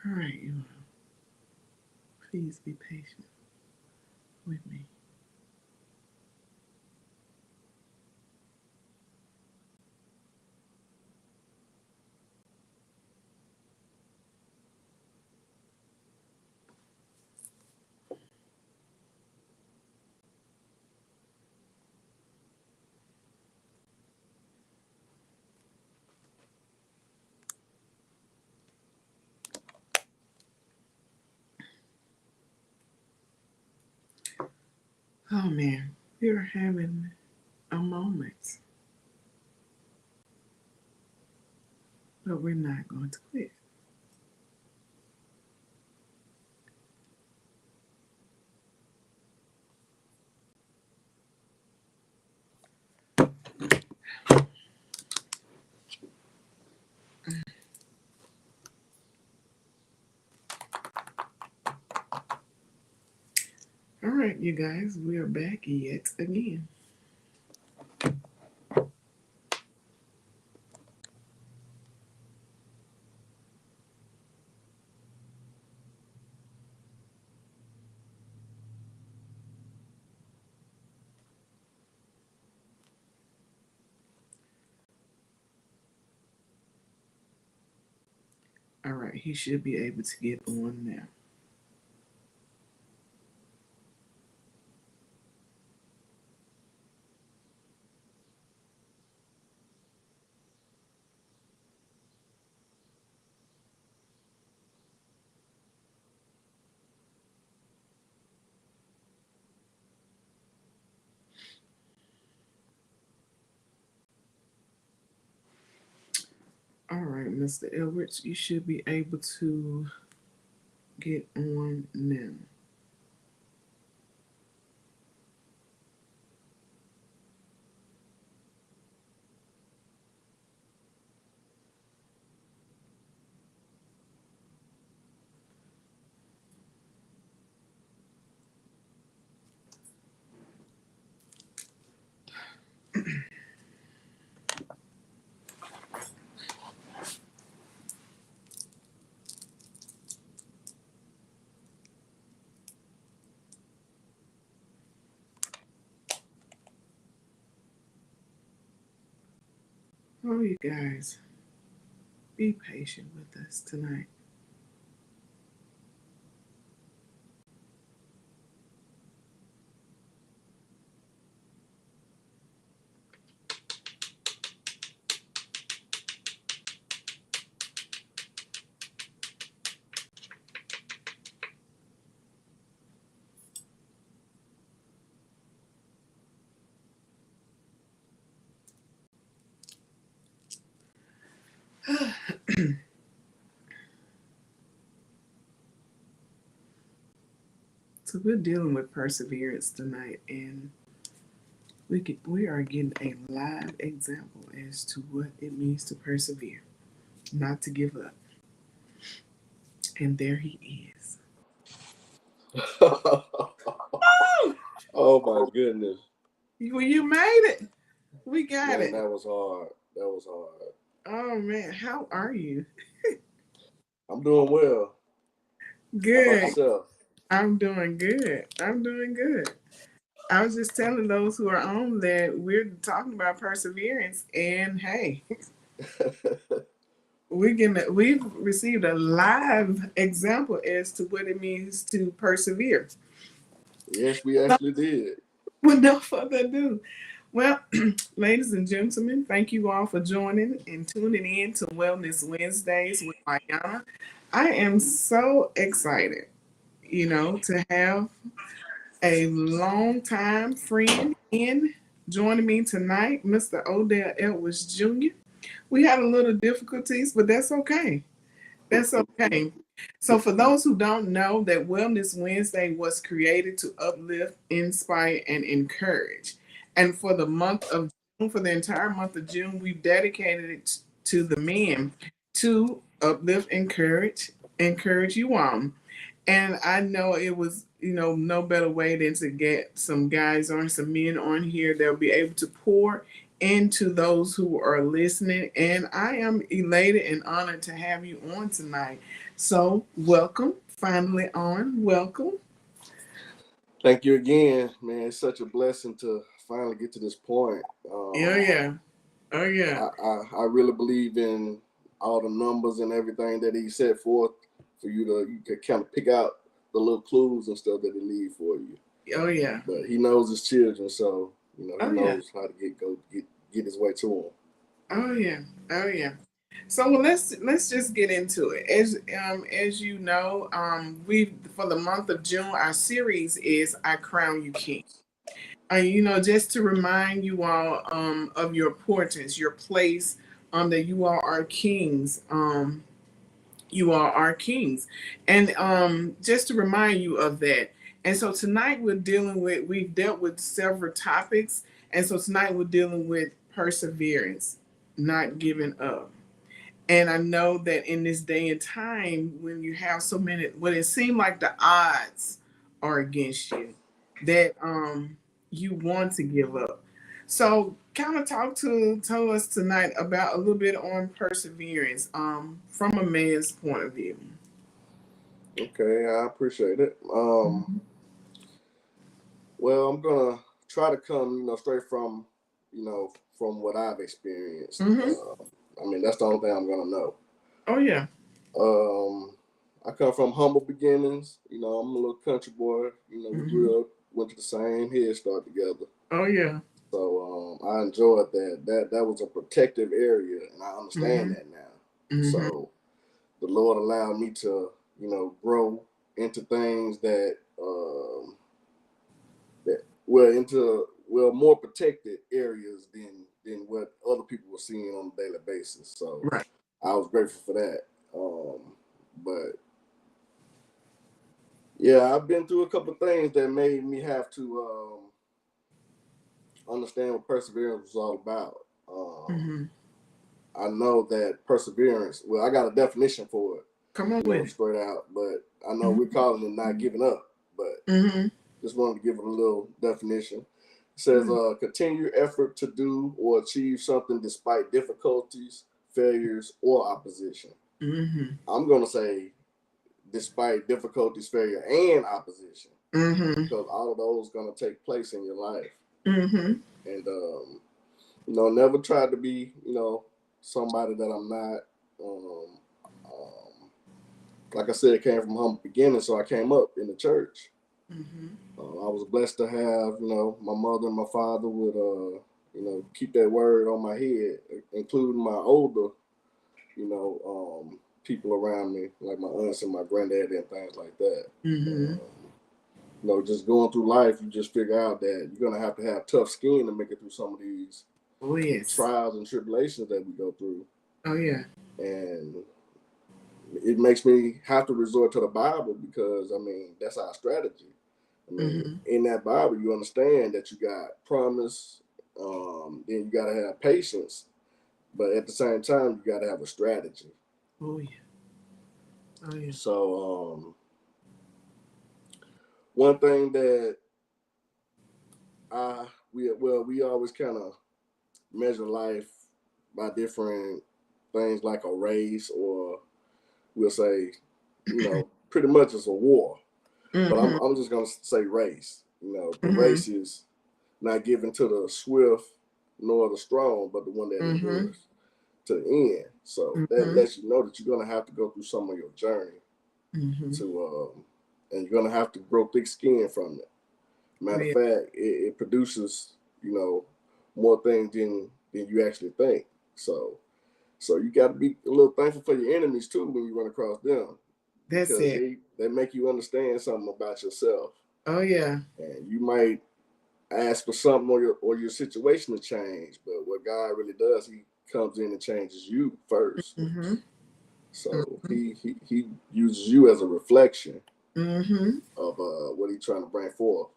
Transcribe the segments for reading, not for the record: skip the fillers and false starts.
All right, you all. Please be patient with me. Oh man, we're having a moment, but we're not going to quit. All right, you guys, we are back yet again. All right, he should be able to get on now. All right, Mr. Edwards, you should be able to get on now. Oh, you guys, be patient with us tonight. So we're dealing with perseverance tonight, and we are getting a live example as to what it means to persevere, not to give up. And there he is. Oh my goodness. You made it. We got Man, it. that was hard. That was hard. Oh man, how are you? I'm doing well. How about Good. yourself? I'm doing good. I'm doing good. I was just telling those who are on that we're talking about perseverance, and hey, we've received a live example as to what it means to persevere. Yes, we So, actually did. with no further ado, well, ladies and gentlemen, thank you all for joining and tuning in to Wellness Wednesdays with Mayana. I am so excited, to have a longtime friend in joining me tonight, Mr. Odell Edwards Jr. We had a little difficulties, but that's okay. That's okay. So, for those who don't know, that Wellness Wednesday was created to uplift, inspire, and encourage. And for the month of June, for the entire month of June, we've dedicated it to the men to uplift, encourage you on. And I know it was, no better way than to get some guys on, some men on here that'll be able to pour and to those who are listening. And I am elated and honored to have you on tonight. So, welcome, finally on. Welcome. Thank you again, man. It's such a blessing to finally get to this point. Oh, yeah. Oh, yeah. I really believe in all the numbers and everything that he set forth for you can kind of pick out the little clues and stuff that he leave for you. Oh, yeah. But he knows his children, so he Oh, yeah. knows how to get his way to them. Oh, yeah. Oh, yeah. So well, let's just get into it. As you know, we for the month of June, our series is "I Crown You King." Just to remind you all of your importance, your place, that you all are kings. You all are kings, and just to remind you of that. And so tonight we've dealt with several topics, and so tonight we're dealing with perseverance, not giving up. And I know that in this day and time, when you have so many, when it seems like the odds are against you, that you want to give up. So, kind of tell us tonight about a little bit on perseverance, from a man's point of view. Okay, I appreciate it. Well, I'm gonna try to come, straight from what I've experienced. I mean, that's the only thing I'm gonna know. Oh yeah. I come from humble beginnings. I'm a little country boy. We grew up, went to the same head start together. Oh yeah. So I enjoyed that. That was a protective area, and I understand that now. So the Lord allowed me to, grow into things that more protected areas than what other people were seeing on a daily basis. So right. I was grateful for that. But yeah, I've been through a couple of things that made me have to understand what perseverance was all about. I know that perseverance, well, I got a definition for it. Come on with it. Straight out, but I know we're calling it not giving up, but just wanted to give it a little definition. It says, continued effort to do or achieve something despite difficulties, failures, or opposition. I'm going to say despite difficulties, failure, and opposition, because all of those are going to take place in your life. And, never tried to be, somebody that I'm not. Like I said, it came from humble beginning, so I came up in the church. I was blessed to have, my mother and my father would, keep that word on my head, including my older, people around me, like my aunts and my granddad and things like that. Just going through life, you just figure out that you're going to have tough skin to make it through some of these trials and tribulations that we go through. Oh, yeah. And it makes me have to resort to the Bible because, that's our strategy. In that Bible, you understand that you got promise, then you got to have patience, but at the same time, you got to have a strategy. Oh, yeah. Oh, yeah. So, one thing that we always kind of measure life by different things like a race, or we'll say, pretty much it's a war. But I'm just gonna say race. The race is not given to the swift nor the strong, but the one that endures to the end. So that lets you know that you're gonna have to go through some of your journey to and you're gonna have to grow thick skin from it. Matter of fact, it produces, more things than you actually think. So you got to be a little thankful for your enemies too when you run across them. That's because it. They make you understand something about yourself. Oh yeah. And you might ask for something or your situation to change, but what God really does, He comes in and changes you first. So He uses you as a reflection of what He's trying to bring forth.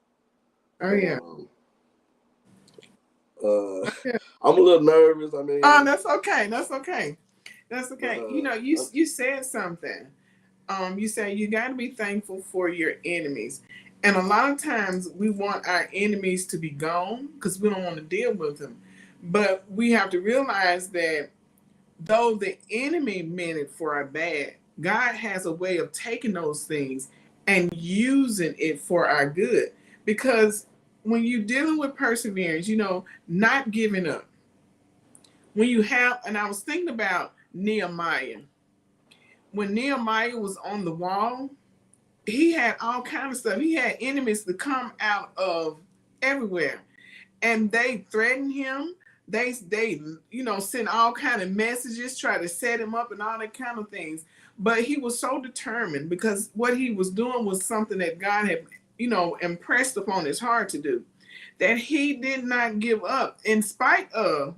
Oh yeah. I'm a little nervous. Oh, that's okay. That's okay. That's okay. You said something. You say you got to be thankful for your enemies, and a lot of times we want our enemies to be gone because we don't want to deal with them. But we have to realize that though the enemy meant it for our bad, God has a way of taking those things and using it for our good. Because when you're dealing with perseverance, not giving up. When you have, and I was thinking about Nehemiah. When Nehemiah was on the wall, he had all kind of stuff. He had enemies to come out of everywhere, and they threatened him. They sent all kind of messages, try to set him up and all that kind of things. But he was so determined because what he was doing was something that God had impressed upon his heart to do, that he did not give up in spite of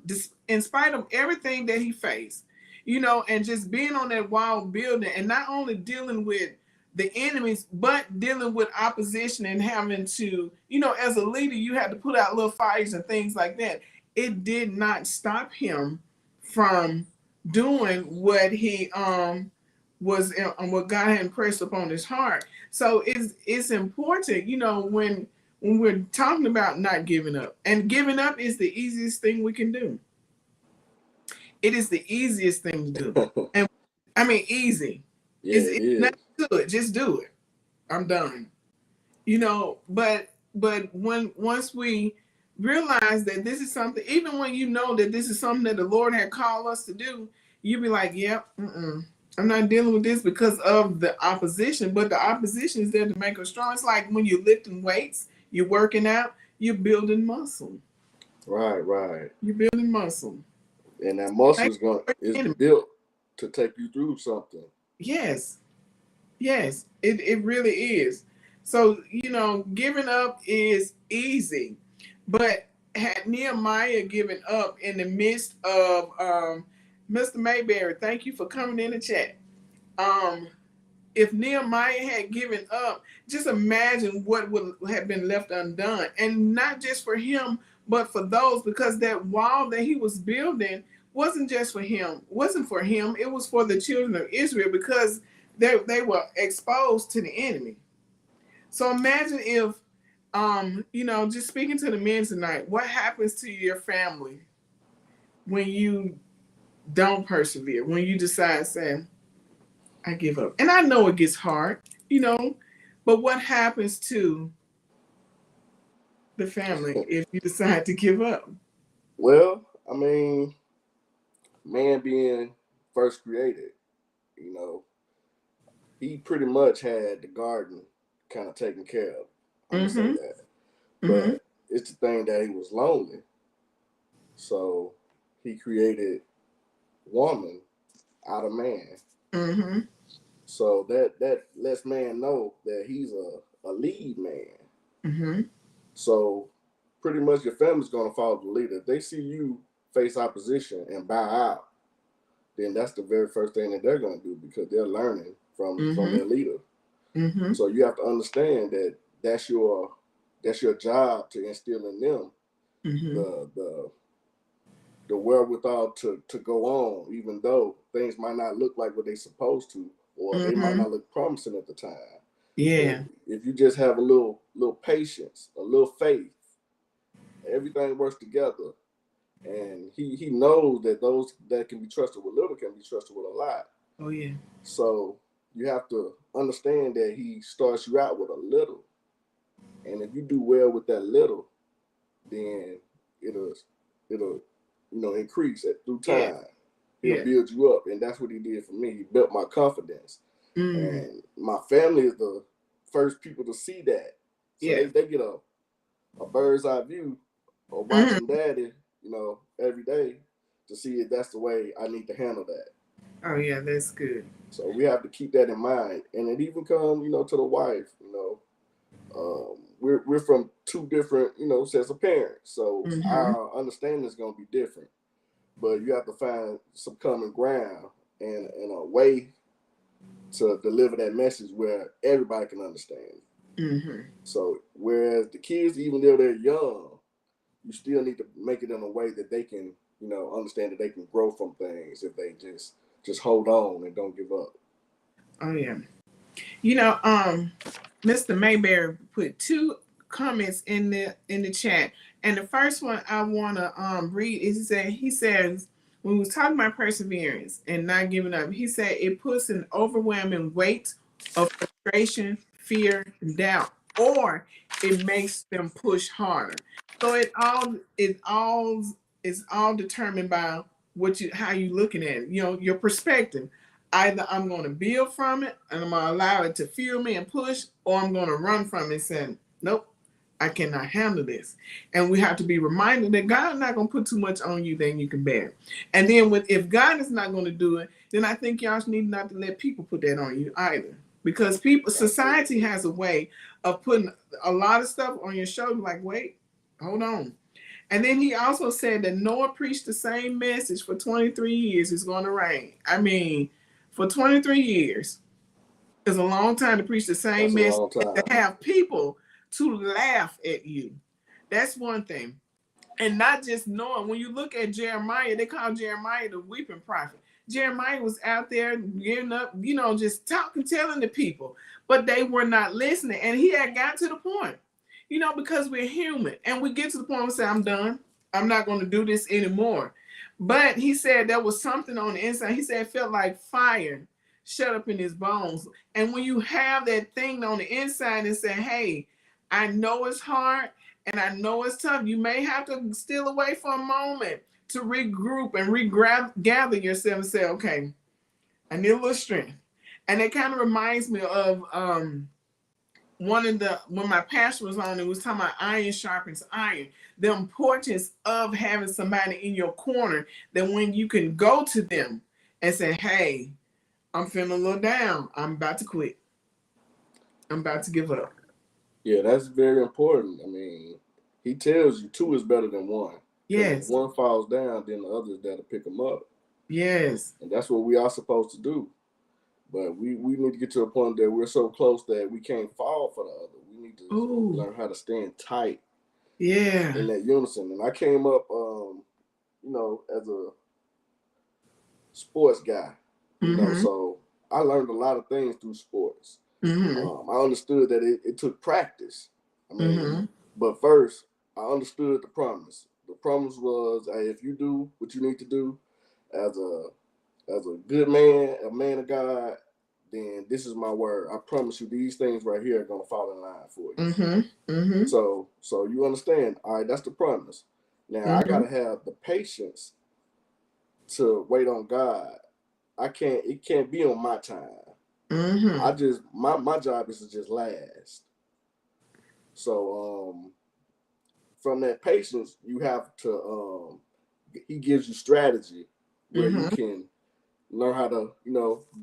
everything that he faced, and just being on that wall building, and not only dealing with the enemies, but dealing with opposition and having to, as a leader, you had to put out little fires and things like that. It did not stop him from doing what he was what God had impressed upon his heart. So it's important, when we're talking about not giving up. And giving up is the easiest thing we can do. It is the easiest thing to do. And I mean easy. Yeah, it is. Not good. Just do it. I'm done. But once we realize that this is something, even when you know that this is something that the Lord had called us to do, you be like, yep, I'm not dealing with this because of the opposition, but the opposition is there to make us strong. It's like when you're lifting weights, you're working out, you're building muscle. Right. You're building muscle. And that muscle is built to take you through something. Yes, it really is. So, giving up is easy. But had Nehemiah given up in the midst of Mr. Mayberry, thank you for coming in the chat. If Nehemiah had given up, just imagine what would have been left undone. And not just for him, but for those, because that wall that he was building wasn't just for him, it was for the children of Israel, because they were exposed to the enemy. So imagine if, just speaking to the men tonight, what happens to your family when you don't persevere, when you decide, say, I give up? And I know it gets hard, but what happens to the family if you decide to give up? Well, I mean, man being first created, he pretty much had the garden kind of taken care of. I'm gonna say that. But it's the thing that he was lonely. So he created woman out of man. So that lets man know that he's a lead man. So pretty much your family's gonna follow the leader. If they see you face opposition and bow out, then that's the very first thing that they're gonna do, because they're learning from their leader. So you have to understand that that's your job to instill in them the wherewithal to go on, even though things might not look like what they're supposed to, or they might not look promising at the time. Yeah. If you just have a little patience, a little faith, everything works together. And he knows that those that can be trusted with little can be trusted with a lot. Oh yeah. So you have to understand that he starts you out with a little, and if you do well with that little, then it'll increase it through time. He'll build you up, and that's what he did for me. He built my confidence, and my family is the first people to see that. So they get a bird's eye view of watching daddy, every day, to see if that's the way I need to handle that. Oh yeah, that's good. So we have to keep that in mind, and it even comes, to the wife. We're from two different, sets of parents, so our understanding is going to be different. But you have to find some common ground and a way to deliver that message where everybody can understand. So whereas the kids, even though they're young, you still need to make it in a way that they can, understand that they can grow from things if they just hold on and don't give up. Oh yeah. Mr. Mayberry put two comments in the chat, And the first one I want to read is he says, when we was talking about perseverance and not giving up, he said it puts an overwhelming weight of frustration, fear, and doubt, or it makes them push harder. So it's all determined by how you looking at it. Your perspective. Either I'm going to build from it and I'm going to allow it to fuel me and push, or I'm going to run from it and say, nope, I cannot handle this. And we have to be reminded that God's not going to put too much on you than you can bear. And then if God is not going to do it, then I think y'all need not to let people put that on you either. Because society has a way of putting a lot of stuff on your shoulder, like, wait, hold on. And then he also said that Noah preached the same message for 23 years. It's going to rain. I mean, for 23 years is a long time to preach the same message and to have people to laugh at you. That's one thing. And not just Noah. When you look at Jeremiah, they call Jeremiah the weeping prophet. Jeremiah was out there getting up, just talking, telling the people, but they were not listening. And he had got to the point, because we're human and we get to the point where we say, I'm done. I'm not going to do this anymore. But he said there was something on the inside. He said it felt like fire shut up in his bones. And when you have that thing on the inside and say, hey, I know it's hard and I know it's tough, you may have to steal away for a moment to regroup and gather yourself and say, okay, I need a little strength. And it kind of reminds me of when my pastor was on, it was talking about iron sharpens iron. The importance of having somebody in your corner that when you can go to them and say, hey, I'm feeling a little down. I'm about to quit. I'm about to give up. Yeah, that's very important. I mean, he tells you two is better than one. Yes. If one falls down, then the others that'll pick them up. Yes. And that's what we are supposed to do. But we need to get to a point that we're so close that we can't fall for the other. We need to learn how to stand tight. Yeah. In that unison. And I came up, as a sports guy, so I learned a lot of things through sports. I understood that it took practice. I mean, but first I understood the promise. The promise was, hey, if you do what you need to do as a good man, a man of God, then this is my word. I promise you these things right here are going to fall in line for you. So you understand, all right, that's the promise. Now I got to have the patience to wait on God. It can't be on my time. I just, my job is to just last. So, from that patience, you have to, he gives you strategy where you can learn how to,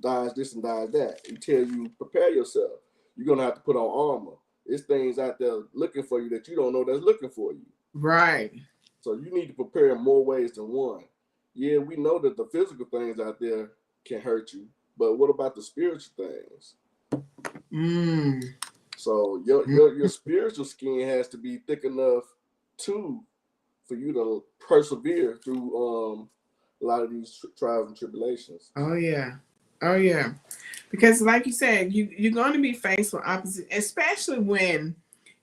dodge this and dodge that. He tells you, prepare yourself. You're going to have to put on armor. There's things out there looking for you that you don't know that's looking for you. Right. So you need to prepare in more ways than one. Yeah, we know that the physical things out there can hurt you, but what about the spiritual things? So your spiritual skin has to be thick enough too for you to persevere through a lot of these trials and tribulations. Oh yeah, because like you said, you're going to be faced with opposite, especially when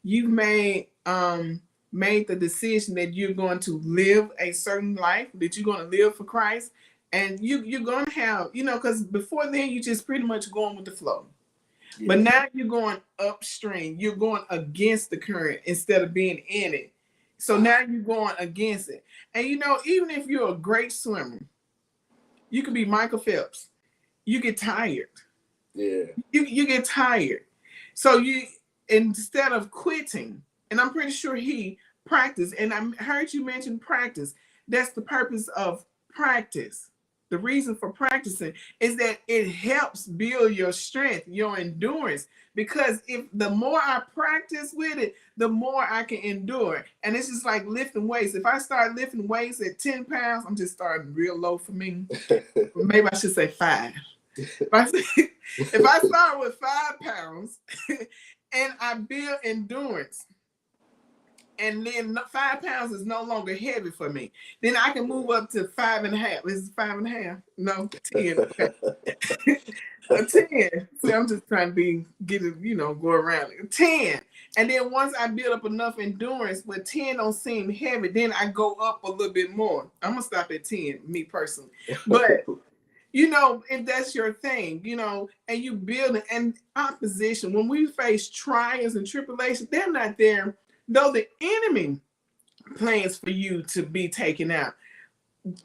you've made the decision that you're going to live a certain life, that you're going to live for Christ, and you're going to have, because before then you just pretty much going with the flow. Yeah. But now you're going upstream. You're going against the current instead of being in it. So now you're going against it. And even if you're a great swimmer, you could be Michael Phelps. You get tired. Yeah. You get tired. So instead of quitting, and I'm pretty sure he practiced, and I heard you mention practice. That's the purpose of practice. The reason for practicing is that it helps build your strength, your endurance. Because if the more I practice with it, the more I can endure. And it's just like lifting weights. If I start lifting weights at 10 pounds, I'm just starting real low for me. Maybe I should say 5. If I start with 5 pounds and I build endurance, and then 5 pounds is no longer heavy for me, then I can move up to 5.5. This is 5.5. No, 10. Okay. A 10. See, I'm just trying to get it, go around it. 10. And then once I build up enough endurance, but 10 don't seem heavy, then I go up a little bit more. I'm gonna stop at 10, me personally. But if that's your thing, and you build an opposition, when we face trials and tribulations, they're not there. Though the enemy plans for you to be taken out,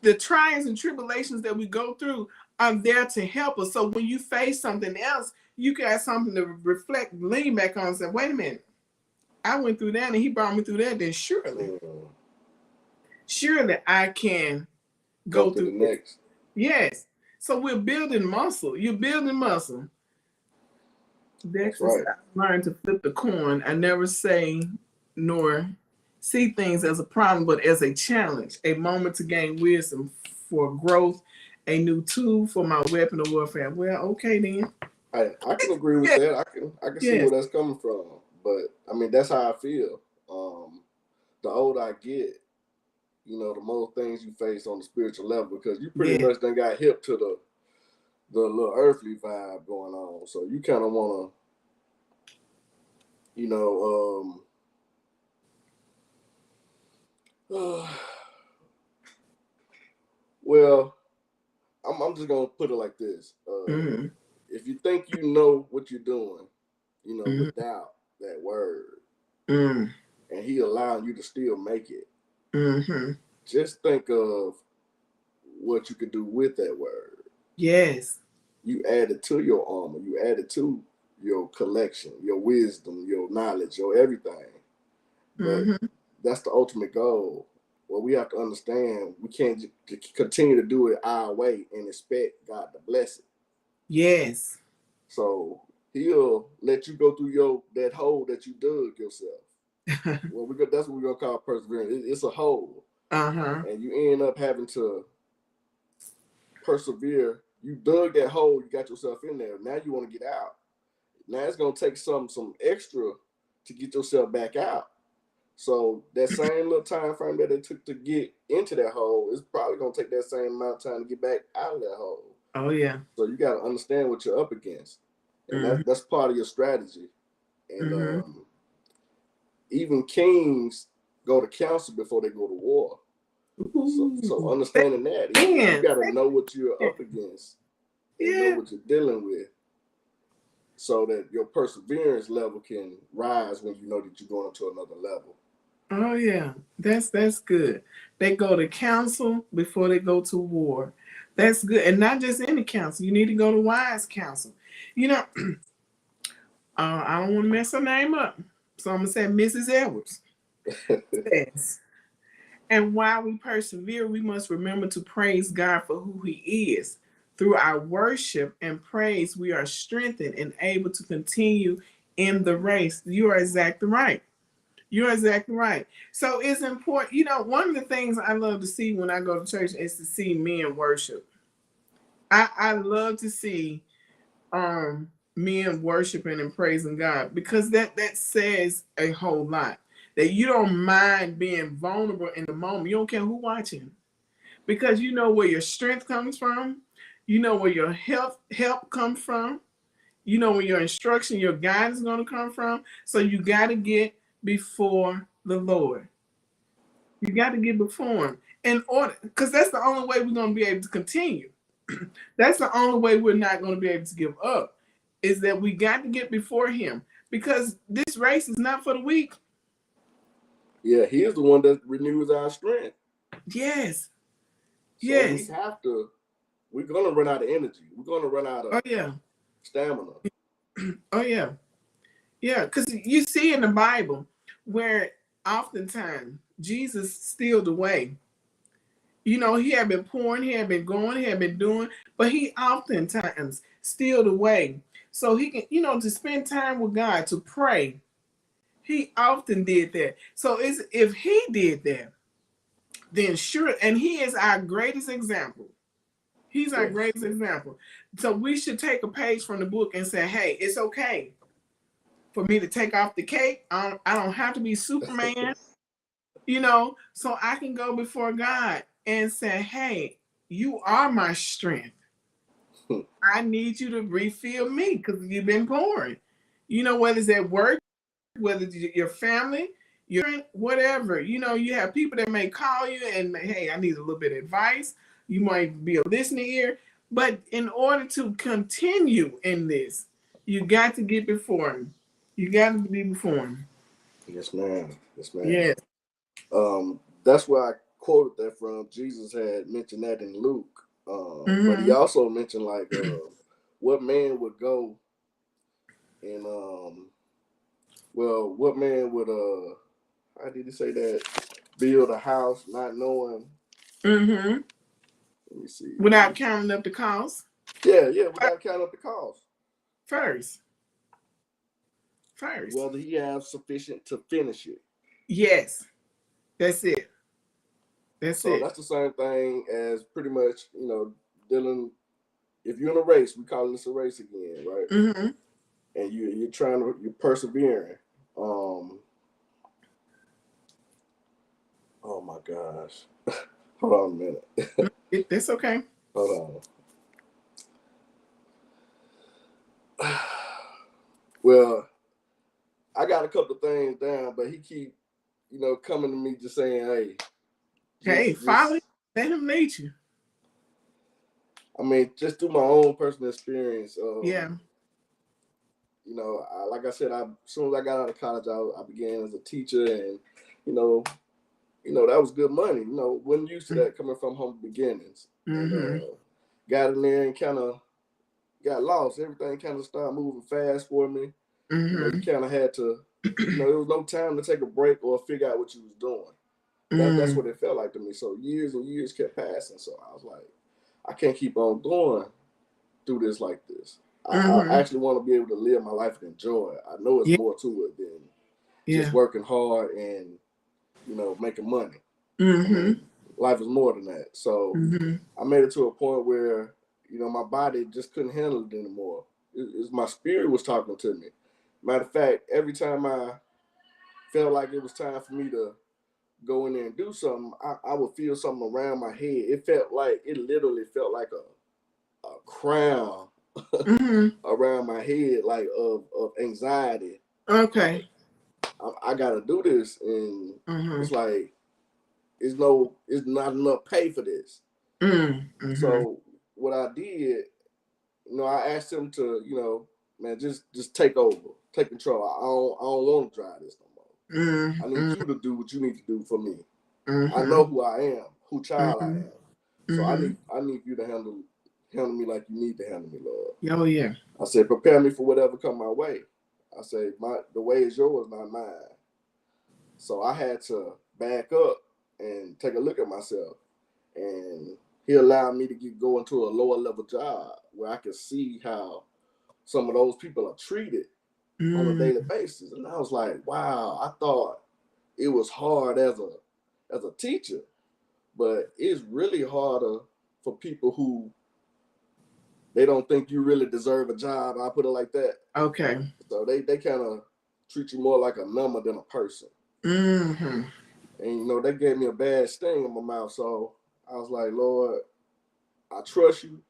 the trials and tribulations that we go through are there to help us. So when you face something else, you got something to reflect, lean back on and say, wait a minute, I went through that and he brought me through that, then surely I can go through the next. Yes. So we're building muscle. You're building muscle. Dexter said, I learned to flip the coin. I never say nor see things as a problem, but as a challenge, a moment to gain wisdom for growth, a new tool for my weapon of warfare. Well, okay then. I can agree with that. I can see where that's coming from. But I mean, that's how I feel. The older I get, the more things you face on the spiritual level, because you pretty much done got hip to the little earthly vibe going on. So you kind of want to, well, I'm just gonna put it like this. If you think you know what you're doing, without that word, and he allowing you to still make it, just think of what you could do with that word. Yes. You add it to your armor. You add it to your collection, your wisdom, your knowledge, your everything. But that's the ultimate goal. Well, we have to understand we can't continue to do it our way and expect God to bless it. Yes. So he'll let you go through that hole that you dug yourself. Well, that's what we're gonna call perseverance. It's a hole, and you end up having to persevere. You dug that hole, you got yourself in there. Now you want to get out. Now it's gonna take some extra to get yourself back out. So that same little time frame that it took to get into that hole is probably gonna take that same amount of time to get back out of that hole. Oh yeah. So you got to understand what you're up against, and that's part of your strategy. And even kings go to council before they go to war. So understanding that, you got to know what you're up against and know what you're dealing with, so that your perseverance level can rise when you know that you're going to another level. Oh yeah, that's good. They go to council before they go to war. That's good, and not just any council. You need to go to wise council. I don't want to mess her name up, so I'm gonna say Mrs. Edwards. Yes. And while we persevere, we must remember to praise God for who He is. Through our worship and praise, we are strengthened and able to continue in the race. You are exactly right. You're exactly right. So it's important. One of the things I love to see when I go to church is to see men worship. I love to see men worshiping and praising God, because that says a whole lot. That you don't mind being vulnerable in the moment. You don't care who's watching, because you know where your strength comes from. You know where your help comes from. You know where your instruction, your guidance is going to come from. So you got to get before the Lord. You got to get before Him in order, because that's the only way we're going to be able to continue. That's the only way we're not going to be able to give up, is that we got to get before Him, because this race is not for the weak. Yeah, He is the one that renews our strength. Yes. So we have to. We're going to run out of energy. We're going to run out of stamina. Oh yeah. Yeah, because you see in the Bible where oftentimes Jesus stealed away. He had been pouring, he had been going, he had been doing, but he oftentimes stealed away. So he can, to spend time with God, to pray. He often did that. So if he did that, then sure, and he is our greatest example. He's our greatest example. So we should take a page from the book and say, hey, it's okay for me to take off the cape. I don't have to be Superman, so I can go before God and say, hey, you are my strength. I need you to refill me because you've been pouring. You know, whether it's at work, whether it's your family, your whatever. You know, you have people that may call you and hey, I need a little bit of advice. You might be a listening ear, but in order to continue in this, you got to get before him. You got to be before him. Yes, ma'am. Yes, ma'am. Yes. That's where I quoted that from. Jesus had mentioned that in Luke, but he Mm-hmm. also mentioned like what man would go and well, what man would how did he say that? Build a house not knowing. Mm-hmm. Let me see. Without counting up the cost. Yeah, without counting up the cost. First. First. Whether he have sufficient to finish it. Yes. That's it. That's So it. that's the same thing as pretty much, dealing. If you're in a race, we call this a race again, right? Mm-hmm. And you're persevering. Oh my gosh. Hold on a minute. That's okay. Hold on. Well, I got a couple of things down, but he keep, coming to me just saying, hey, Hey, just follow him. just Let him lead you. I mean, just through my own personal experience, Yeah. like I said, as soon as I got out of college, I began as a teacher, and you know, that was good money. Wasn't used to that coming from humble beginnings, and Mm-hmm. got in there and kind of got lost. Everything kind of started moving fast for me. You Mm-hmm. kind of had to, there was no time to take a break or figure out what you was doing. That's Mm. what it felt like to me. So years and years kept passing. So I was like, I can't keep on going through this like this. I Mm-hmm. actually want to be able to live my life and enjoy it. I know it's Yeah. more to it than just Yeah. working hard and making money. I Mm-hmm. mean, life is more than that. So Mm-hmm. I made it to a point where my body just couldn't handle it anymore. My spirit was talking to me. Matter of fact, every time I felt like it was time for me to go in there and do something, I would feel something around my head. It literally felt like a crown Mm-hmm. around my head, like of anxiety. Okay. Like I gotta do this, and Mm-hmm. it's like it's not enough pay for this. Mm-hmm. So what I did, I asked him to, man, just take over, take control. I don't want to drive this no more. I need Mm-hmm. you to do what you need to do for me. I Mm-hmm. know who I am, who child I Mm-hmm. am. So I Mm-hmm. need you to handle me like you need to handle me, Lord. Oh yeah. I said, prepare me for whatever come my way. I said, the way is yours, not mine. So I had to back up and take a look at myself. And he allowed me to go into a lower level job where I could see how some of those people are treated on a Mm. daily basis. And I was like, wow, I thought it was hard as a teacher, but it's really harder for people who they don't think you really deserve a job. I put it like that. Okay. So they kind of treat you more like a number than a person. Mm-hmm. And they gave me a bad sting in my mouth. So I was like, Lord, I trust you.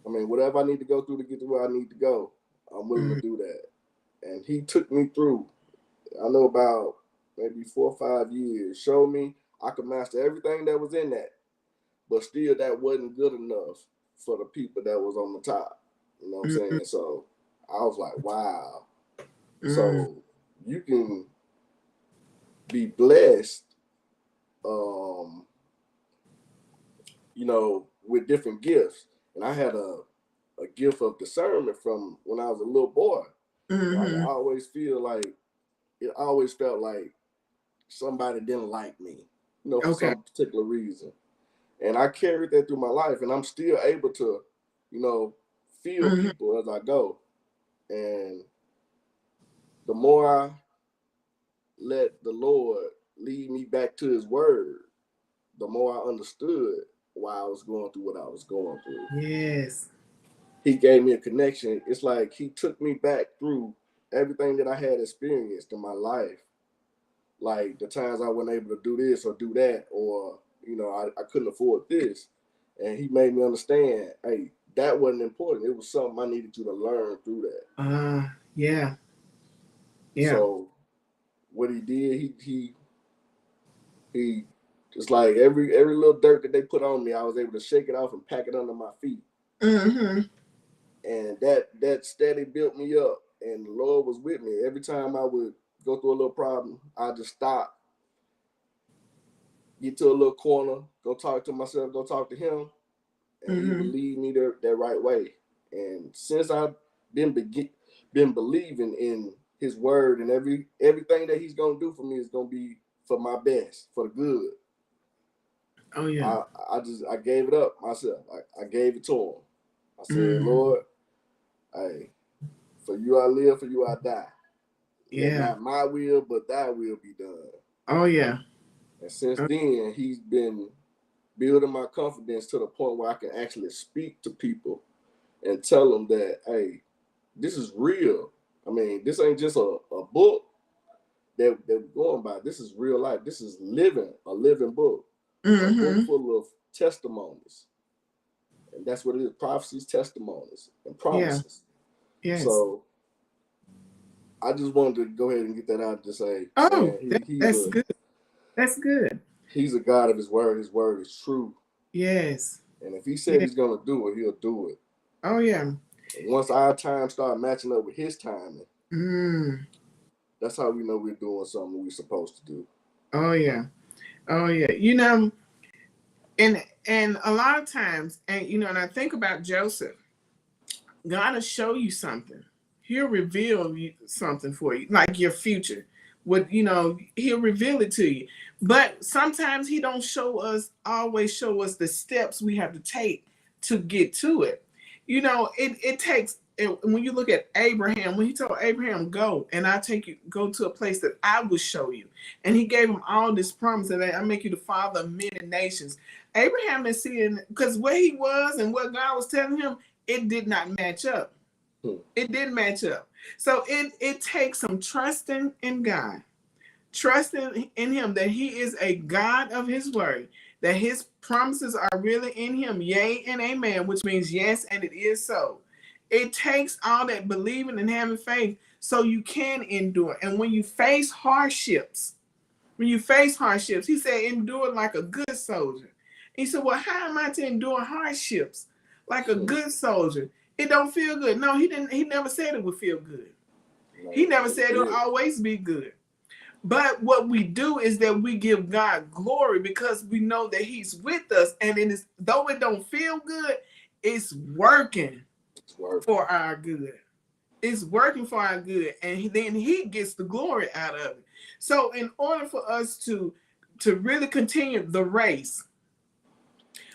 I mean, whatever I need to go through to get to where I need to go, I'm willing to Mm. do that. And he took me through. I know about maybe 4 or 5 years. Showed me I could master everything that was in that, but still that wasn't good enough for the people that was on the top. You know what I'm Mm-hmm. saying? So I was like, wow. Mm. So you can be blessed, um, with different gifts. And I had a gift of discernment from when I was a little boy. I Mm-hmm. always feel like it always felt like somebody didn't like me, for Okay. some particular reason. And I carried that through my life, and I'm still able to, you know, feel Mm-hmm. people as I go. And the more I let the Lord lead me back to His Word, the more I understood why I was going through what I was going through. Yes. He gave me a connection. It's like He took me back through everything that I had experienced in my life, like the times I wasn't able to do this or do that, or I couldn't afford this, and he made me understand, hey, that wasn't important. It was something I needed you to learn through that. Yeah. Yeah. So what he did, he just like every little dirt that they put on me, I was able to shake it off and pack it under my feet. Mm-hmm. And that steady built me up. And the Lord was with me. Every time I would go through a little problem, I just stop, get to a little corner, go talk to myself, go talk to him, and he would lead me that right way. And since I've been believing in his word, and everything that he's gonna do for me is gonna be for my best, for the good. Oh yeah. I gave it up myself. I gave it to him. I said, Lord, hey, for you I live, for you I die. Let Yeah. not my will, but thy will be done. Oh yeah. And since then, he's been building my confidence to the point where I can actually speak to people and tell them that, hey, this is real. I mean, this ain't just a book that we're going by. This is real life. This is a living book. A book full of testimonies. And that's what it is. Prophecies, testimonies, and promises. Yeah. Yes. So I just wanted to go ahead and get that out to say, Oh, man, that's good. That's good. He's a God of his word. His word is true. Yes. And if he said he's gonna do it, he'll do it. Oh yeah. And once our time start matching up with his timing, that's how we know we're doing something we're supposed to do. Oh yeah. Oh yeah. You know, and a lot of times, and you know, and I think about Joseph, God will show you something. He'll reveal something for you, like your future. What you know, he'll reveal it to you. But sometimes he don't always show us the steps we have to take to get to it. You know, it takes. When you look at Abraham, when he told Abraham, "Go, and I take you, go to a place that I will show you," and he gave him all this promise, and I make you the father of many nations. Abraham is seeing, because where he was and what God was telling him, it did not match up. It didn't match up. So it takes some trusting in God, trusting in him that he is a God of his word, that his promises are really in him, yea and amen, which means yes, and it is so. It takes all that believing and having faith so you can endure. And when you face hardships, he said, endure like a good soldier. He said, well, how am I to endure hardships like a good soldier? It don't feel good. No, he didn't. He never said it would feel good. He never said it would always be good. But what we do is that we give God glory because we know that he's with us. And though it don't feel good, it's working for our good. It's working for our good. And then he gets the glory out of it. So in order for us to really continue the race,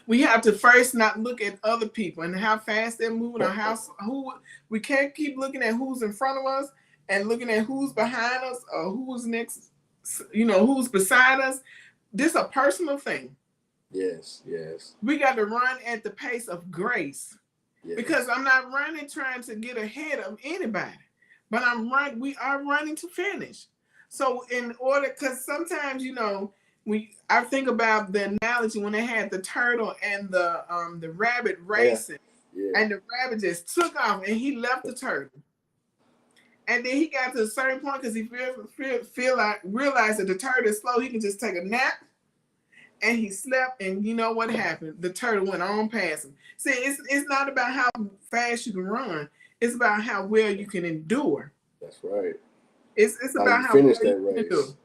we have to first not look at other people and how fast they're moving, or we can't keep looking at who's in front of us and looking at who's behind us or who's next, who's beside us. This is a personal thing. Yes. We got to run at the pace of grace. Yes. Because I'm not running trying to get ahead of anybody, but we are running to finish. So in order, because sometimes, I think about the analogy when they had the turtle and the rabbit racing, and the rabbit just took off and he left the turtle. And then he got to a certain point because he realized that the turtle is slow. He can just take a nap. And he slept, and you know what happened? The turtle went on past him. See, it's not about how fast you can run. It's about how well you can endure. That's right. It's about how finish well that race. You can do.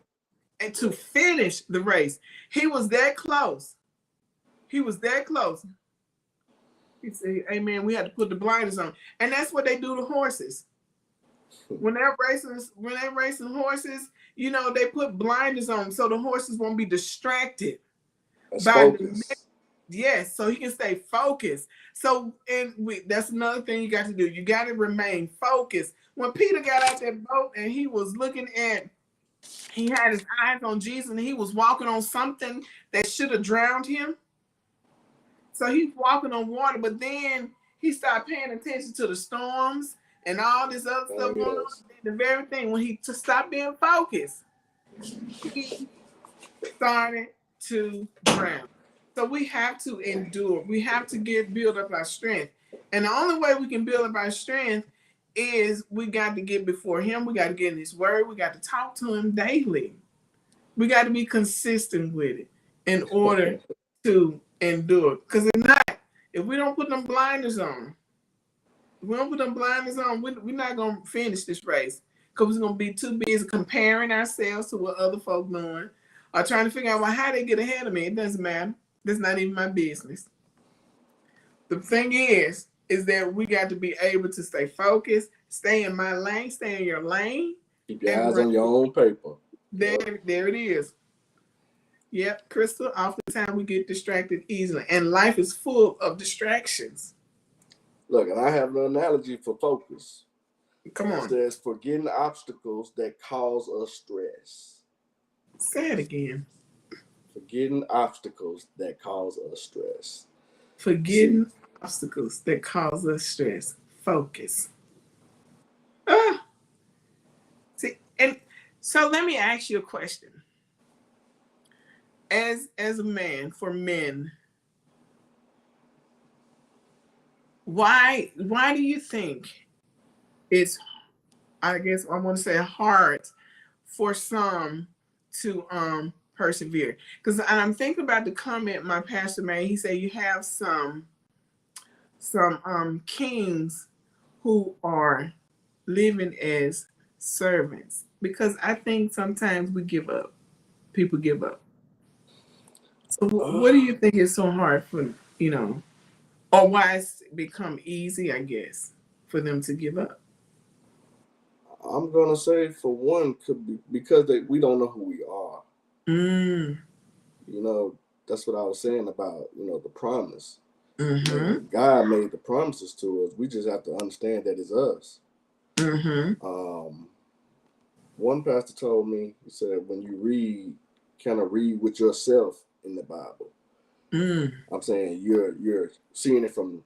And to finish the race, he was that close. He said, "Amen. We had to put the blinders on," and that's what they do to horses. When they're racing horses, they put blinders on so the horses won't be distracted. Yes, so he can stay focused. So, that's another thing you got to do. You got to remain focused. When Peter got out that boat and he was he had his eyes on Jesus and he was walking on something that should have drowned him. So he's walking on water, but then he started paying attention to the storms and all this other stuff going on. The very thing, when he stopped being focused, he started to drown. So we have to endure. We have to build up our strength. And the only way we can build up our strength is we got to get before him. We got to get in his word. We got to talk to him daily. We got to be consistent with it in order to endure. Because if not, if we don't put them blinders on, we're not going to finish this race. Because we're going to be too busy comparing ourselves to what other folk doing or trying to figure out, well, how they get ahead of me. It doesn't matter. That's not even my business. The thing is that we got to be able to stay focused, stay in my lane, stay in your lane. Keep your eyes on your own paper. There it is. Yep, Crystal, oftentimes we get distracted easily. And life is full of distractions. Look, and I have an analogy for focus. Come on. It says, forgetting obstacles that cause us stress. Say it again. Forgetting obstacles that cause us stress. Forgetting obstacles that cause us stress. Focus. See, and so let me ask you a question. As a man, for men, why do you think it's, I guess I want to say, hard for some to persevere? Because I'm thinking about the comment my pastor made. He said you have some kings who are living as servants, because I think sometimes we give up. People give up. So what do you think is so hard for, or why it's become easy, I guess, for them to give up? I'm going to say, for one, could be because we don't know who we are. That's what I was saying about, the promise. God made the promises to us. We just have to understand that it's us. One pastor told me, he said, when you read, kind of read with yourself in the Bible. I'm saying you're seeing it from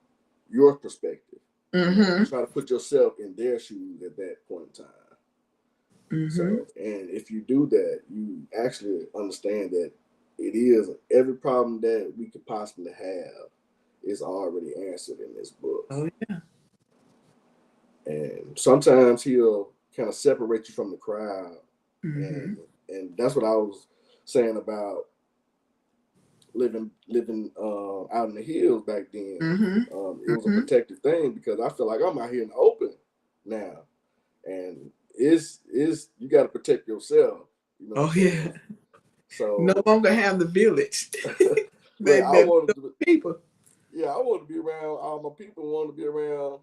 your perspective. Try to put yourself in their shoes at that point in time. So, and if you do that, you actually understand that it is every problem that we could possibly have is already answered in this book. Oh yeah. And sometimes he'll kind of separate you from the crowd, and that's what I was saying about living out in the hills back then. It was a protected thing because I feel like I'm out here in the open now, and it's you got to protect yourself. Oh yeah. So no longer have the village. People. Yeah, I want to be around all my people. Want to be around,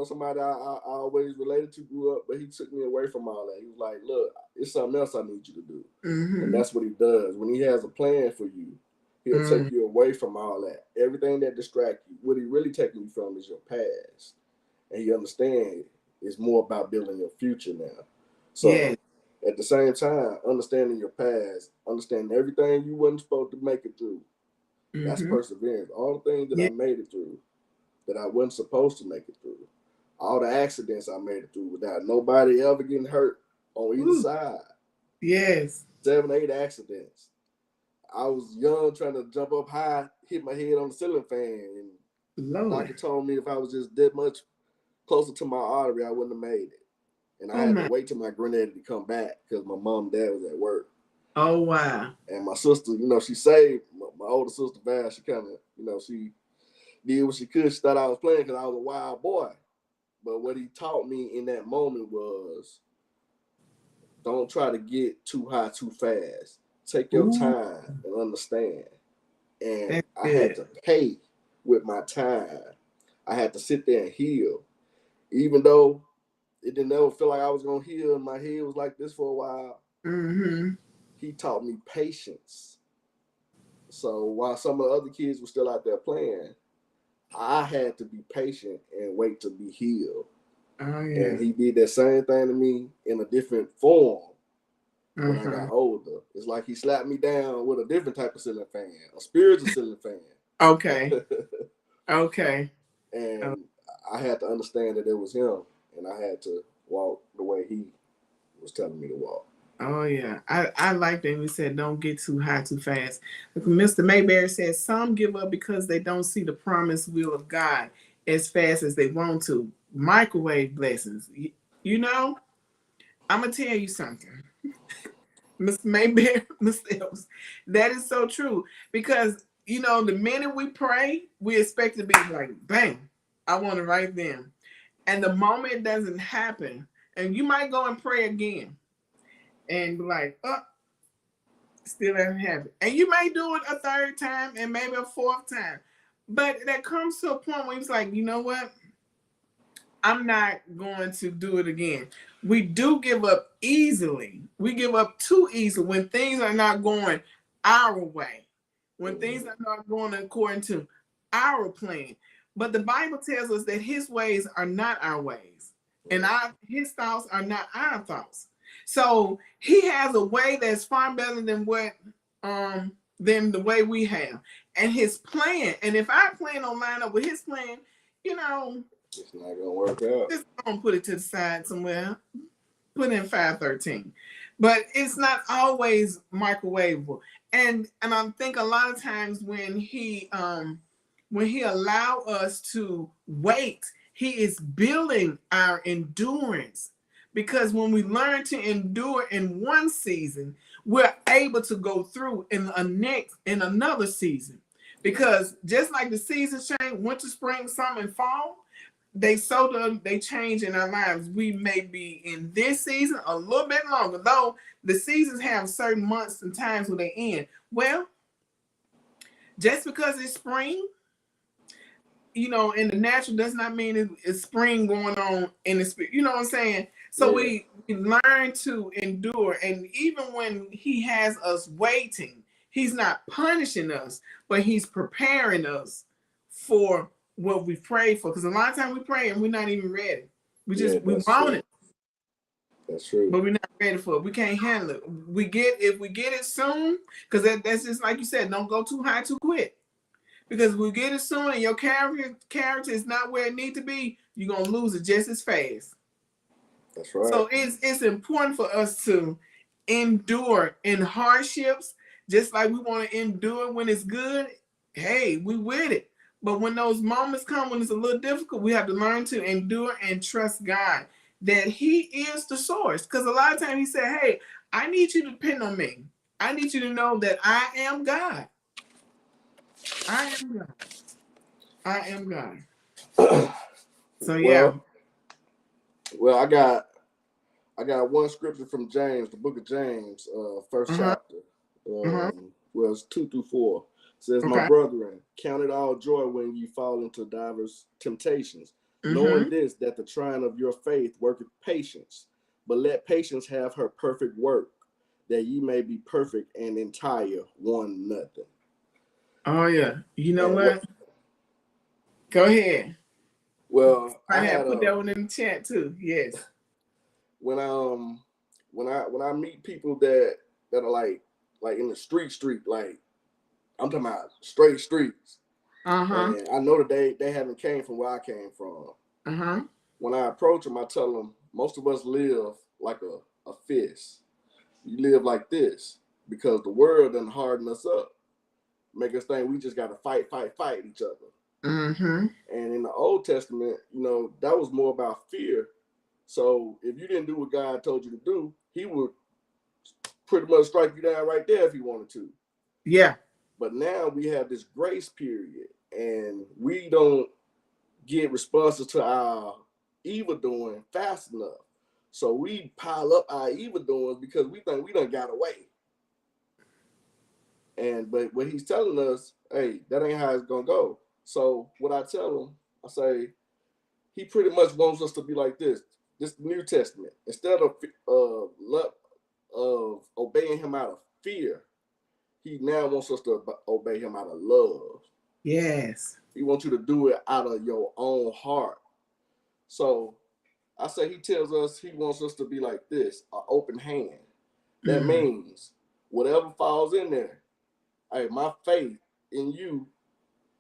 somebody I always related to, grew up, but he took me away from all that. He was like, "Look, it's something else I need you to do," and that's what he does. When he has a plan for you, he'll take you away from all that. Everything that distracts you, what he really taking you from is your past, and he understands it's more about building your future now. So at the same time, understanding your past, understanding everything you wasn't supposed to make it through. That's perseverance. All the things that I made it through, that I wasn't supposed to make it through. All the accidents I made it through without nobody ever getting hurt on either side. Yes. 7, 8 accidents. I was young, trying to jump up high, hit my head on the ceiling fan, and the doctor told me if I was just that much closer to my artery, I wouldn't have made it. And I had to wait till my granddaddy to come back because my mom and dad was at work. Oh, wow. And my sister, she saved my older sister, Val. She kind of, she did what she could. She thought I was playing because I was a wild boy. But what he taught me in that moment was, don't try to get too high too fast. Take your time and understand. And I had to pay with my time. I had to sit there and heal. Even though it didn't ever feel like I was going to heal, and my head was like this for a while. He taught me patience. So while some of the other kids were still out there playing, I had to be patient and wait to be healed. Oh, yeah. And he did that same thing to me in a different form when I got older. It's like he slapped me down with a different type of ceiling fan, a spiritual ceiling fan. Okay. Okay. And I had to understand that it was him, and I had to walk the way he was telling me to walk. Oh, yeah. I like that we said don't get too high too fast. Mr. Mayberry says some give up because they don't see the promised will of God as fast as they want to. Microwave blessings. You know, I'm going to tell you something. Miss Mayberry, Miss Elves, that is so true. Because, you know, the minute we pray, we expect to be like, bang, I want it right then. And the moment it doesn't happen, and you might go and pray again and be like, oh, still hasn't happened. And you may do it a third time and maybe a fourth time. But that comes to a point where it's like, you know what? I'm not going to do it again. We do give up easily. We give up too easily when things are not going our way, when things are not going according to our plan. But the Bible tells us that his ways are not our ways, and his thoughts are not our thoughts. So he has a way that's far better than what than the way we have. And his plan, and if our plan don't line up with his plan, you know, it's not gonna work out. just gonna put it to the side somewhere. Put in 513. But it's not always microwavable. And I think a lot of times when he allow us to wait, he is building our endurance. Because when we learn to endure in one season, we're able to go through in another season. Because just like the seasons change, winter, spring, summer, and fall, they change in our lives. We may be in this season a little bit longer, though the seasons have certain months and times when they end. Well, just because it's spring, you know, in the natural does not mean it's spring going on in the spirit. You know what I'm saying? So we learn to endure. And even when he has us waiting, he's not punishing us, but he's preparing us for what we prayed for. Because a lot of times we pray and we're not even ready. We want it. That's true. But we're not ready for it. We can't handle it. If we get it soon, because that's just like you said, don't go too high too quick. Because if we get it soon and your character is not where it needs to be, you're gonna lose it just as fast. That's right. So it's important for us to endure in hardships, just like we want to endure when it's good. Hey, we with it. But when those moments come when it's a little difficult, we have to learn to endure and trust God that he is the source. Because a lot of times he said, hey, I need you to depend on me. I need you to know that I am God. I am God. I am God. So yeah. Well, I got one scripture from James, the book of James, first chapter. Well, it's 2-4. It says, my brethren, count it all joy when you fall into diverse temptations, knowing this, that the trying of your faith worketh patience. But let patience have her perfect work, that ye may be perfect and entire, want nothing. Oh yeah. You know what? Go ahead. Well, I have put that one in the chat too. Yes. When I meet people that are like in the street, like I'm talking about straight streets. And I know that they haven't came from where I came from. When I approach them, I tell them most of us live like a fist. You live like this because the world doesn't harden us up, make us think we just got to fight each other. And in the Old Testament, you know, that was more about fear. So if you didn't do what God told you to do, he would pretty much strike you down right there if he wanted to. Yeah. But now we have this grace period, and we don't get responses to our evil doing fast enough. So we pile up our evil doings because we think we done got away. But what he's telling us, hey, that ain't how it's gonna go. So what I tell him, I say, he pretty much wants us to be like this. This New Testament. Instead of obeying him out of fear, he now wants us to obey him out of love. Yes. He wants you to do it out of your own heart. So I say he tells us he wants us to be like this, an open hand. That means whatever falls in there, hey, my faith in you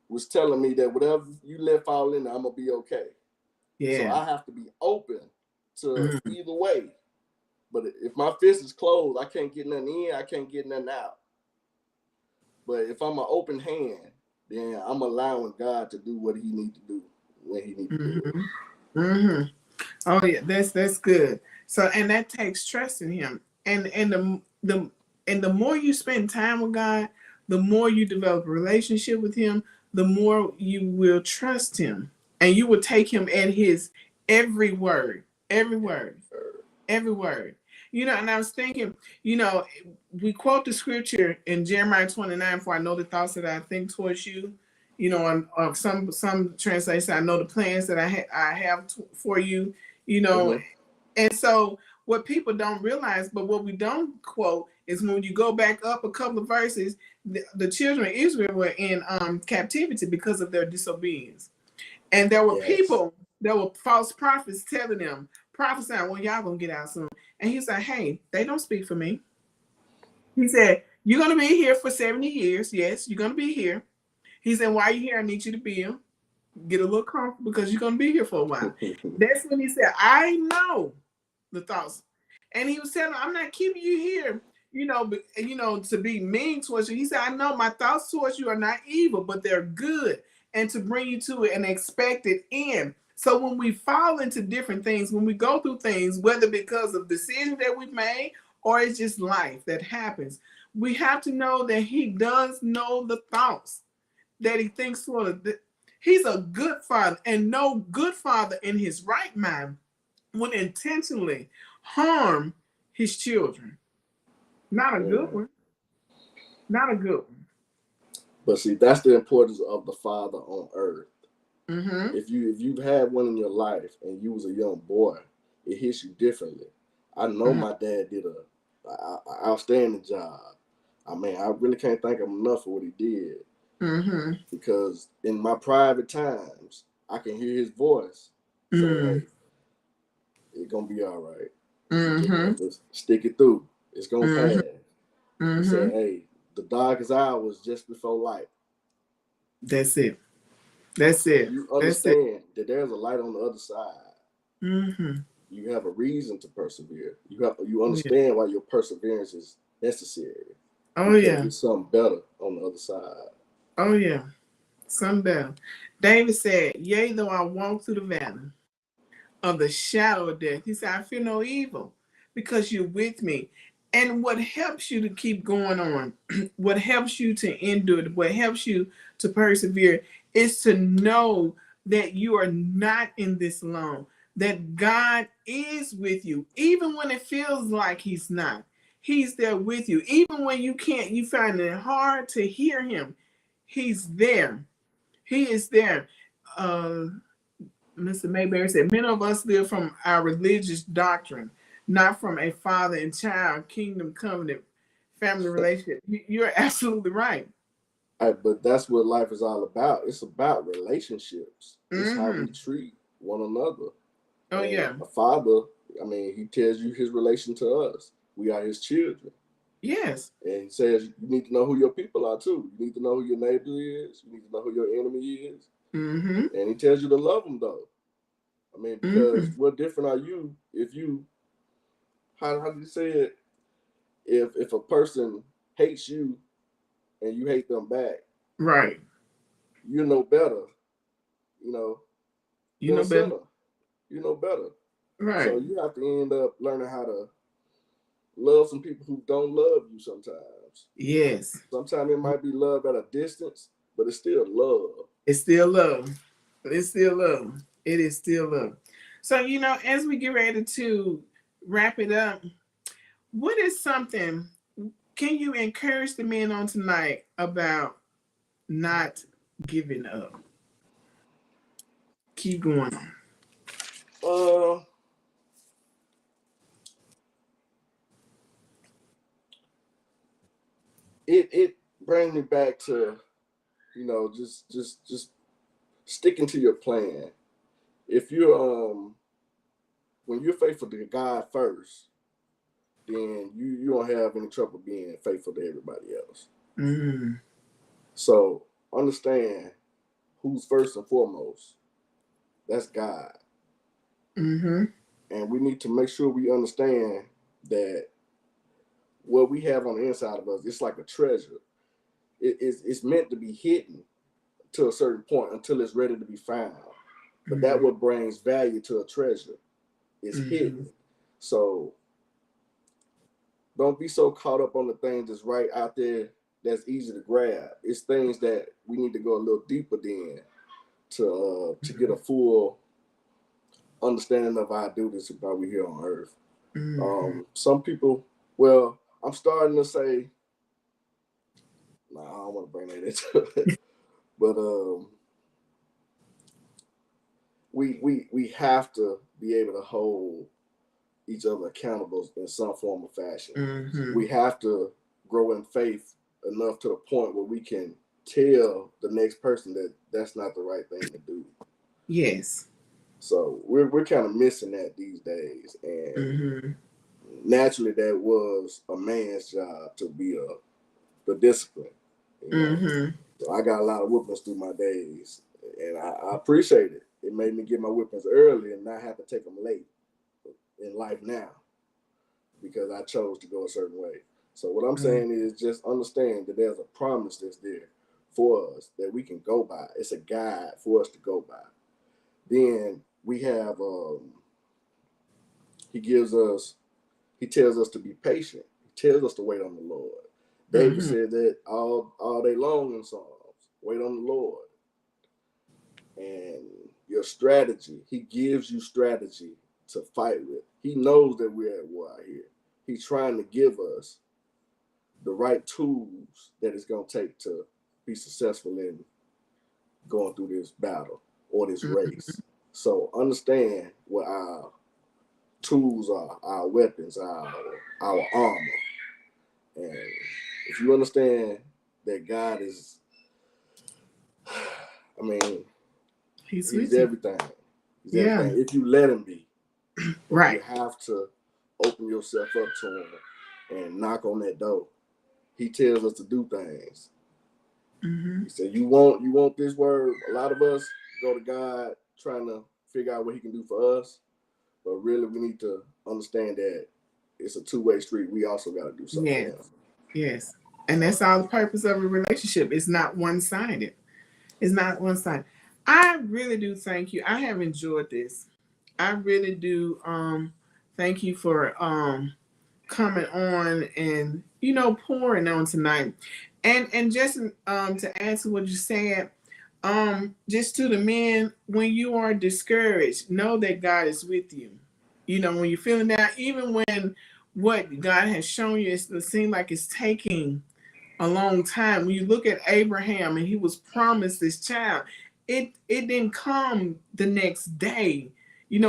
was telling me that whatever you let fall in there, I'm going to be okay. Yeah. So I have to be open to either way. But if my fist is closed, I can't get nothing in, I can't get nothing out. But if I'm an open hand, then I'm allowing God to do what he needs to do. when he needs to do it. Mm-hmm. Oh yeah, that's good. So and that takes trust in him. And the more you spend time with God, the more you develop a relationship with him, the more you will trust him. And you will take him at his every word, every word, every word. And I was thinking, we quote the scripture in Jeremiah 29, for I know the thoughts that I think towards you. On some translations, I know the plans that I have for you. You know, Mm-hmm. and so what people don't realize, but what we don't quote is when you go back up a couple of verses, the children of Israel were in captivity because of their disobedience, and there were Yes. people, there were false prophets telling them, prophesying, "Well, y'all gonna get out soon." And he said, "Hey, they don't speak for me." He said, "You're gonna be here for 70 years. Yes, you're gonna be here." He said, "While you're here, I need you to build, get a little comfortable because you're gonna be here for a while." That's when he said, "I know the thoughts," and he was telling them, "I'm not keeping you here, to be mean towards you." He said, "I know my thoughts towards you are not evil, but they're good, and to bring you to an expected end." So when we fall into different things, when we go through things, whether because of decisions that we've made or it's just life that happens, we have to know that he does know the thoughts that he thinks toward us. He's a good father, and no good father in his right mind would intentionally harm his children. Not a good Mm. one. Not a good one. But see, that's the importance of the father on earth. Mm-hmm. If you've had one in your life and you was a young boy, it hits you differently. I know Mm-hmm. my dad did a outstanding job. I mean, I really can't thank him enough for what he did, Mm-hmm. because in my private times, I can hear his voice say, "Hey, it's gonna be all right. You just Mm-hmm. have to stick it through. It's gonna Mm-hmm. pass." He Mm-hmm. said, "Hey, the darkest hour was just before light. That's it. That's it. You That's it. understand that there's a light on the other side. Mm-hmm. You have a reason to persevere. You Oh yeah. understand why your perseverance is necessary, Oh because yeah. there's something better on the other side." Oh yeah. Some better. David said, "Yea, though I walk through the valley of the shadow of death," he said, "I fear no evil because you're with me." And what helps you to keep going on, what helps you to endure, what helps you to persevere is to know that you are not in this alone, that God is with you, even when it feels like He's not. He's there with you. Even when you find it hard to hear Him, He's there. He is there. Uh, Mr. Mayberry said, "Many of us live from our religious doctrine, not from a father and child kingdom covenant family relationship." You're absolutely right. But that's what life is all about. It's about relationships. It's how we Mm-hmm. treat one another. Oh, And yeah. a father, I mean, he tells you his relation to us. We are his children. Yes. And he says you need to know who your people are too. You need to know who your neighbor is. You need to know who your enemy is. Mm-hmm. And he tells you to love them though. I mean, Mm-hmm. because what different are you if you, how do you say it? If a person hates you and you hate them back, Right. you know better, you know, You than a know better. sinner. You know better. So Right. you have to end up learning how to love some people who don't love you sometimes. Yes. Sometimes it might be love at a distance, but it's still love. It's still love. It's still love. It is still love. So, as we get ready to wrap it up, what is something, can you encourage the men on tonight about not giving up? Keep going on. Uh, it brings me back to, just sticking to your plan. If you're when you're faithful to God first, then you don't have any trouble being faithful to everybody else. Mm-hmm. So understand who's first and foremost. That's God. Mm-hmm. And we need to make sure we understand that what we have on the inside of us, it's like a treasure. It's meant to be hidden to a certain point until it's ready to be found. but that what brings value to a treasure is hidden. So don't be so caught up on the things that's right out there that's easy to grab. It's things that we need to go a little deeper then to get a full understanding of our duties while we're here on earth. Some people, well, I'm starting to say, nah, I don't want to bring that into it, but we have to be able to hold each other accountable in some form or fashion. We have to grow in faith enough to the point where we can tell the next person that that's not the right thing to do. Yes. So we're kind of missing that these days, and naturally that was a man's job to be the discipline. You know? So I got a lot of whippings through my days, and I appreciate it. It made me get my whippings early and not have to take them late in life now because I chose to go a certain way. So what I'm saying is just understand that there's a promise that's there for us that we can go by. It's a guide for us to go by. Then we have, he tells us to be patient. He tells us to wait on the Lord. David said that all day long in Psalms, wait on the Lord. And your strategy, he gives you strategy to fight with. He knows that we're at war out here. He's trying to give us the right tools that it's going to take to be successful in going through this battle or this race. So understand what our tools are, our weapons, our armor. And if you understand that God is, I mean, he's everything. He's everything. If you let him be, right. You have to open yourself up to him and knock on that door. He tells us to do things. He said, you want this word. A lot of us go to God trying to figure out what he can do for us. But really, we need to understand that it's a two-way street. We also got to do something else. Yes. And that's all the purpose of a relationship. It's not one-sided. It's not one-sided. I really do thank you. I have enjoyed this. I really do thank you for coming on and, pouring on tonight. And just to answer what you said, just to the men, when you are discouraged, know that God is with you. When you're feeling that, even when what God has shown you, it seems like it's taking a long time. When you look at Abraham and he was promised this child, it didn't come the next day.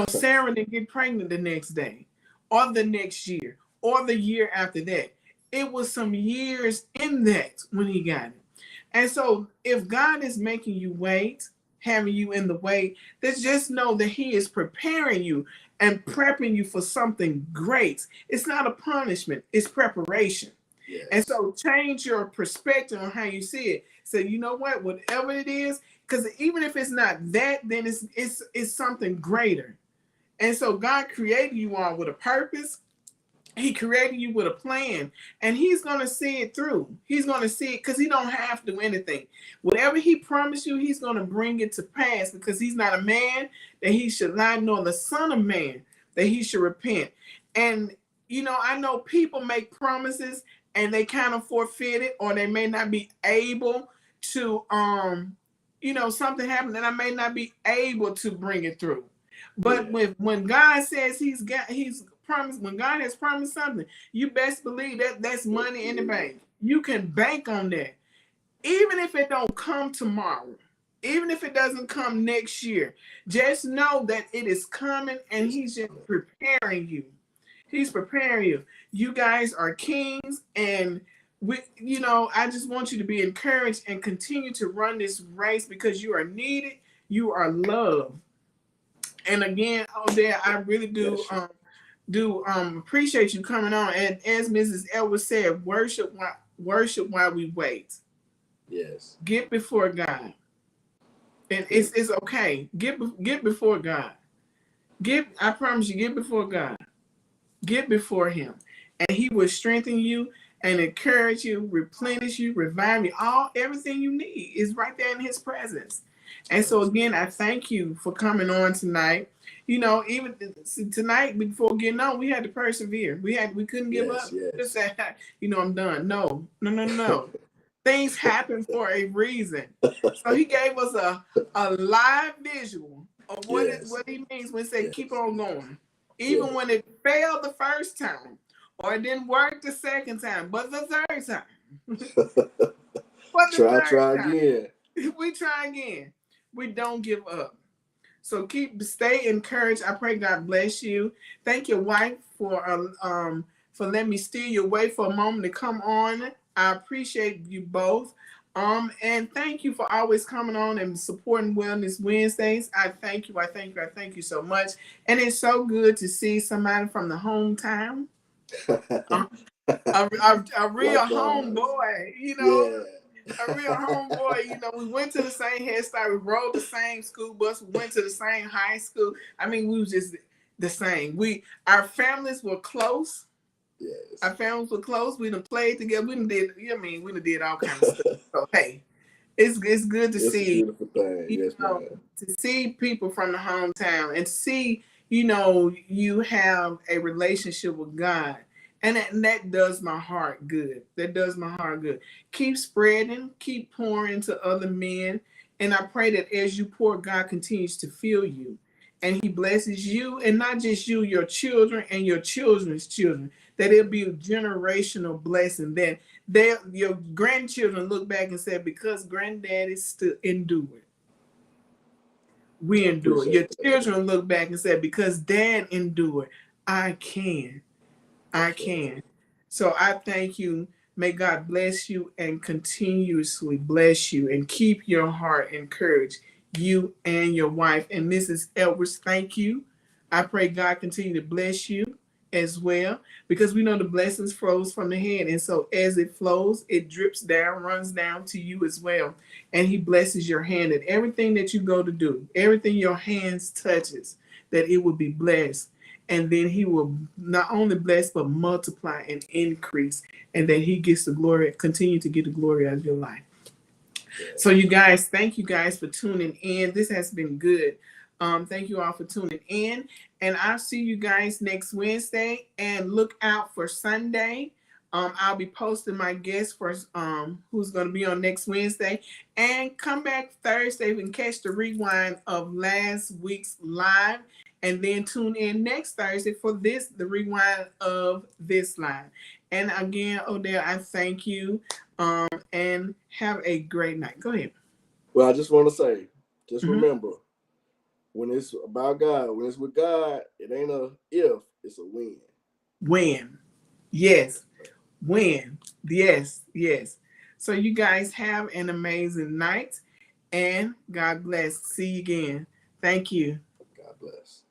Sarah didn't get pregnant the next day or the next year or the year after that. It was some years in that when he got it. And so if God is making you wait, having you in the way, then just know that he is preparing you and prepping you for something great. It's not a punishment, it's preparation. Yes. And so change your perspective on how you see it. So you know what, whatever it is, because even if it's not that, then it's something greater. And so God created you all with a purpose. He created you with a plan, and he's going to see it through. He's going to see it because he don't have to do anything. Whatever he promised you, he's going to bring it to pass because he's not a man that he should lie, nor the son of man that he should repent. And, I know people make promises and they kind of forfeit it, or they may not be able to, something happened and I may not be able to bring it through. But when God says he's promised, when God has promised something, you best believe that that's money in the bank. You can bank on that. Even if it don't come tomorrow, even if it doesn't come next year, just know that it is coming and he's just preparing you. He's preparing you. You guys are kings, and I just want you to be encouraged and continue to run this race because you are needed. You are loved. And again, Odell, I really do appreciate you coming on. And as Mrs. Edwards said, worship while we wait. Yes. Get before God. And it's okay. Get before God. I promise you, get before God. Get before him. And he will strengthen you and encourage you, replenish you, revive you. Everything you need is right there in his presence. And so again, I thank you for coming on tonight. You know, even tonight before getting on, we had to persevere. We couldn't give Yes, up. Just yes. say, you know, I'm done. No, no, no, no. Things happen for a reason. So he gave us a live visual of Yes, what he means when he say keep yes, on going. Even when yes. it failed the first time, or it didn't work the second time, but the third time. But the Try third again. time, we try again. We don't give up. So stay encouraged. I pray God bless you. Thank your wife for letting me steal you away for a moment to come on. I appreciate you both. And thank you for always coming on and supporting Wellness Wednesdays. I thank you. I thank you. I thank you so much. And it's so good to see somebody from the hometown. Uh, a real Likewise. homeboy, you know, Yeah. a real homeboy. You know, we went to the same hairstyle, we rode the same school bus, we went to the same high school. I mean, we was just the same. Our families were close. Yes. Our families were close. We done played together. We done did. I mean, we done did all kind of stuff. So hey, it's good to It's a see, beautiful thing. you Yes, know, man. to see people from the hometown and to see, you know, you have a relationship with God. And that does my heart good. That does my heart good. Keep spreading, keep pouring to other men. And I pray that as you pour, God continues to fill you. And he blesses you, and not just you, your children and your children's children. That it'll be a generational blessing. That your grandchildren look back and say, because granddaddy still endured, we I endure. Your appreciate that. children look back and say, because dad endured, I can. I Yes, sir. can. So I thank you. May God bless you and continuously bless you and keep your heart encouraged, you and your wife. And Mrs. Edwards, thank you. I pray God continue to bless you as well, because we know the blessings flows from the head. And so as it flows, it drips down, runs down to you as well. And he blesses your hand and everything that you go to do, everything your hands touches, that it will be blessed. And then he will not only bless but multiply and increase, and that he gets the glory, continue to get the glory out of your life. So Yes. you guys, thank you guys for tuning in. This has been good. Thank you all for tuning in, and I'll see you guys next Wednesday. And look out for Sunday. I'll be posting my guest for who's going to be on next Wednesday, and come back Thursday and catch the rewind of last week's live, and then tune in next Thursday for the rewind of this live. And again, Odell, I thank you. And have a great night. Go ahead. Well, I just want to say, just Mm-hmm. remember, when it's about God, when it's with God, it ain't a if, it's a win. Win. Yes. Win. Yes. Yes. So you guys have an amazing night and God bless. See you again. Thank you. God bless.